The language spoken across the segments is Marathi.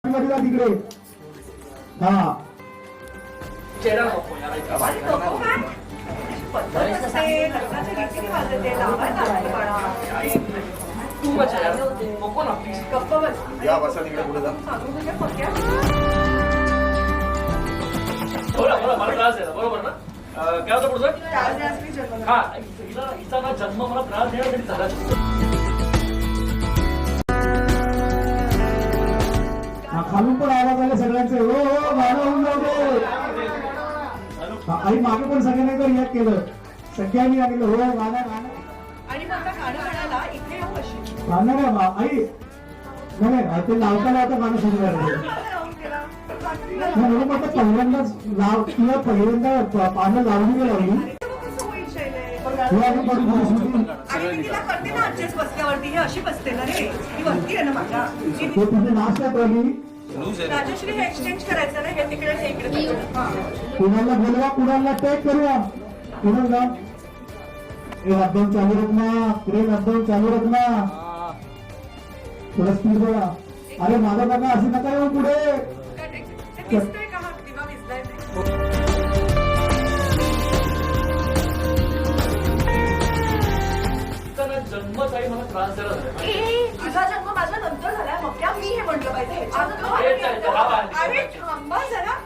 तिकडे हा चेहरा नको यार तू मच यार नको ना प्लीज गप्प बस या बसा तिकडे पुढे जा बोला बोला मला त्रास आहे बरोबर ना काय होतं पुढचं हा हिचा ना जन्म मला त्रास देण्यासाठी झाला खालून पण आवाज आले सगळ्यांचे हो हो गाणं होऊन जाऊ दे आणि मागे पण सगळ्यांनी तर याद केलं सगळ्यांनी आलेलं हो गाणं गाणं आणि मला गाणं म्हणाला इथे येऊ अशी गाणं का आई नाही ते लावता लावता गाणं सुरू झालं म्हणून आता पहिल्यांदाच लाव किंवा पहिल्यांदा पानं लावली लावली आणि मी तिला करते ना आजच्याच बसल्यावरती हे अशी बसते ना रे ती वरती आहे ना माझ्या तुझे नाच काय पहिली राजश्री हे एक्सचेंज करायचं ना हे तिकडे हे इकडे कुणाला बोलवा कुणाला टेक करूया कुणाला लॉकडाऊन चालू रखना पुढे लॉकडाऊन चालू रखना थोडा स्पीड बोला अरे माझा बघा अशी नका येऊ पुढे दिसतोय का हा दिवा विजलाय जन्मच आहे मला त्रास द्यायला तुझा जन्म माझा नंतर झालाय मग त्या मी हे म्हटलं पाहिजे अरे थांबा जरा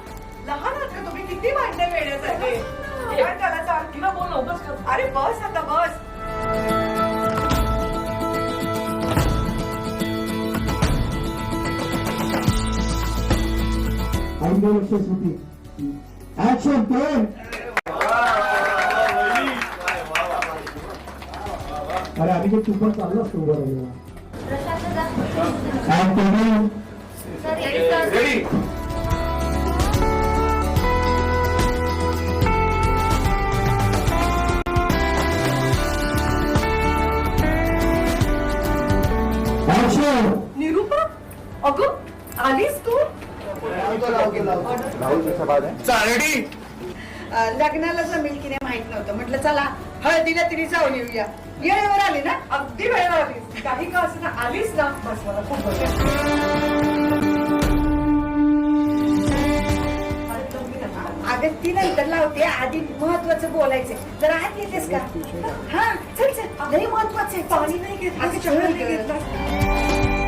लहान आहात का तुम्ही किती भांडणे वेळेसाठी त्याला चाल तिला बोल नव्हतंच अरे बस आता बस होती ऍक्शन प्लेन अरे आम्ही तू पण चाललो असतो उभं रेडी निरूपा अगं आलीस तू रेडी लग्नाला जमेल की नाही माहित नव्हतं म्हटलं चला हळदीला तरी जाऊन येऊया वेळेवर आली ना अगदी वेळेवर आलीस काही का असं ना आलीस ना बस मला खूप अगं ती नंतर लावते आधी महत्वाचं बोलायचंय जरा आत येतेस का हा चल चल लई महत्वाचं आहे पाणी नाही घेत चहा नाही घेतलं